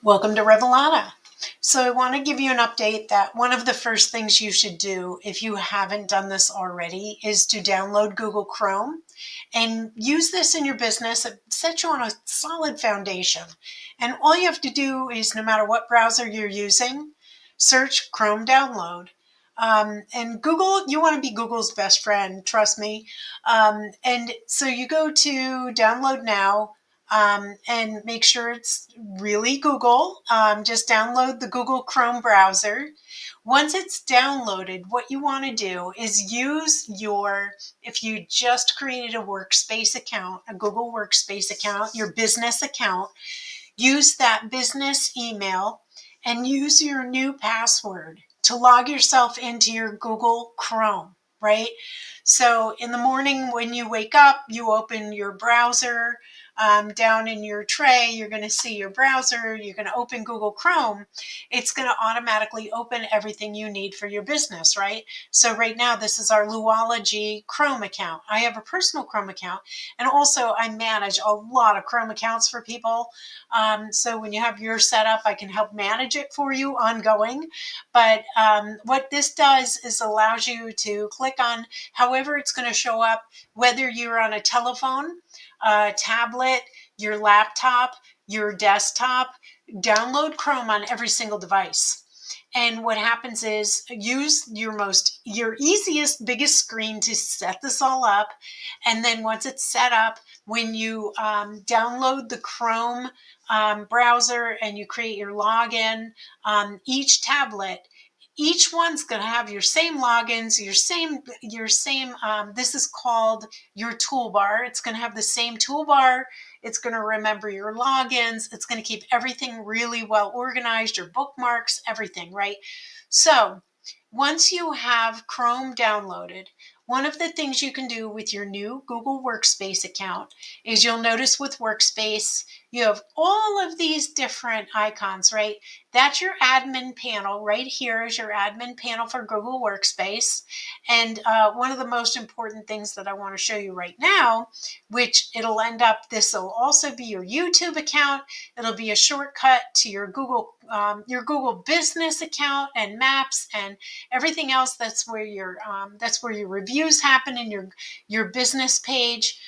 Welcome to Revelana. So I want to give you an update that one of the first things you should do if you haven't done this already is to download Google Chrome and use this in your business. It sets you on a solid foundation. And all you have to do is, no matter what browser you're using, search Chrome download. And Google, you want to be Google's best friend, trust me. And so you go to download now, and make sure it's really Google. Just download the Google Chrome browser. Once it's downloaded, what you want to do is use if you just created a workspace account, a Google Workspace account, your business account, use that business email and use your new password to log yourself into your Google Chrome, right? So in the morning when you wake up, you open your browser. Down in your tray, you're going to see your browser. You're going to open Google Chrome. It's going to automatically open everything you need for your business, right? So right now, this is our Luology Chrome account. I have a personal Chrome account, and also I manage a lot of Chrome accounts for people. So when you have your setup, I can help manage it for you ongoing. But what this does is allows you to click on however it's going to show up, whether you're on a telephone, tablet, your laptop, your desktop. Download Chrome on every single device. And what happens is use your easiest, biggest screen to set this all up. And then once it's set up, when you download the Chrome browser and you create your login, each tablet, each one's going to have your same logins, your same, this is called your toolbar. It's going to have the same toolbar. It's going to remember your logins. It's going to keep everything really well organized, your bookmarks, everything, right? So once you have Chrome downloaded, one of the things you can do with your new Google Workspace account is you'll notice with Workspace, you have all of these different icons, right? That's your admin panel. Right here is your admin panel for Google Workspace. And one of the most important things that I want to show you right now, which this will also be your YouTube account. It'll be a shortcut to your Google business account and maps and everything else. That's where your reviews happen in your business page.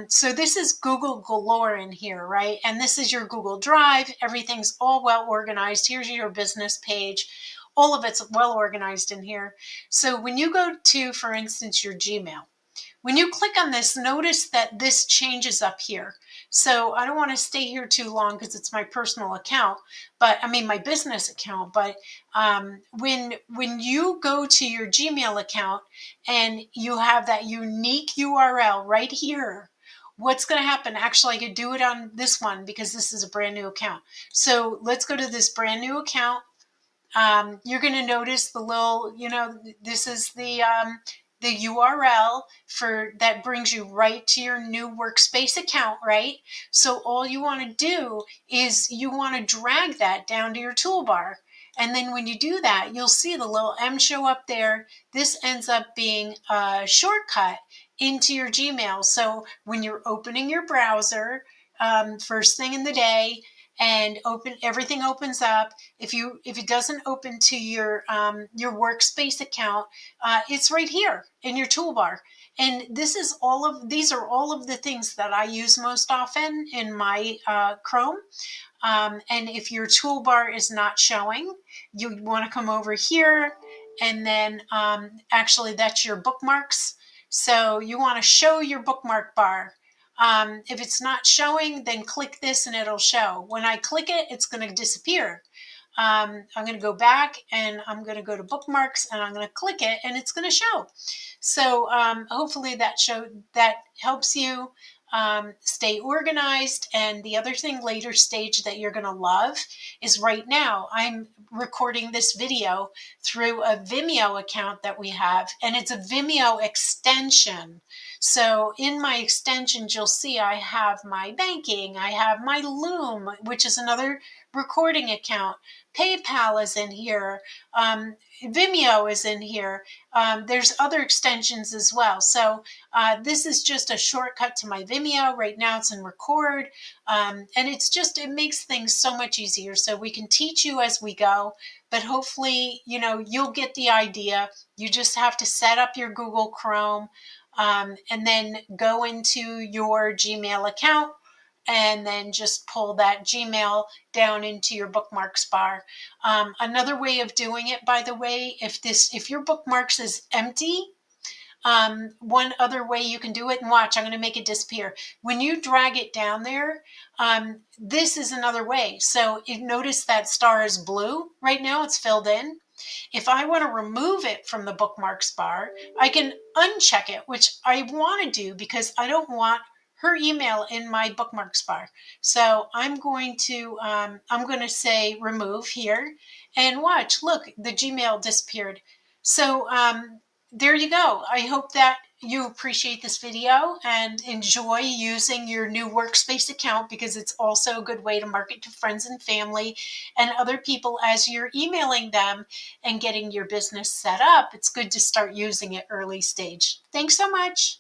So this is Google galore in here, right? And this is your Google Drive. Everything's all well organized. Here's your business page. All of it's well organized in here. So when you go to, for instance, your Gmail, when you click on this, notice that this changes up here. So I don't want to stay here too long because it's my personal account, my business account. But when you go to your Gmail account and you have that unique URL right here, what's going to happen? Actually, I could do it on this one because this is a brand new account. So let's go to this brand new account. You're going to notice the little, this is the URL that brings you right to your new workspace account, right? So all you want to do is you want to drag that down to your toolbar. And then when you do that, you'll see the little M show up there. This ends up being a shortcut into your Gmail. So when you're opening your browser, first thing in the day, and everything opens up. If it doesn't open to your workspace account, it's right here in your toolbar. And these are all of the things that I use most often in my Chrome. And if your toolbar is not showing, you want to come over here, and then actually that's your bookmarks. So you want to show your bookmark bar. If it's not showing, then click this and it'll show. When I click it, it's going to disappear. I'm going to go back and I'm going to go to bookmarks and I'm going to click it and it's going to show. So hopefully that helps you stay organized. And the other thing later stage that you're going to love is right now I'm recording this video through a Vimeo account that we have, and it's a Vimeo extension. So in my extensions, you'll see I have my banking, I have my Loom, which is another recording account. PayPal is in here. Vimeo is in here. There's other extensions as well. So This is just a shortcut to my Vimeo. Right now it's in record. And it makes things so much easier. So we can teach you as we go, but hopefully, you'll get the idea. You just have to set up your Google Chrome, and then go into your Gmail account, and then just pull that Gmail down into your bookmarks bar. Another way of doing it, by the way, if your bookmarks is empty, one other way you can do it, and watch, I'm going to make it disappear. When you drag it down there, this is another way. So you notice that star is blue right now, it's filled in. If I want to remove it from the bookmarks bar, I can uncheck it, which I want to do because I don't want her email in my bookmarks bar. So I'm going to say remove here, and watch, look, the Gmail disappeared. So there you go. I hope that you appreciate this video and enjoy using your new Workspace account, because it's also a good way to market to friends and family and other people as you're emailing them and getting your business set up. It's good to start using it early stage. Thanks so much.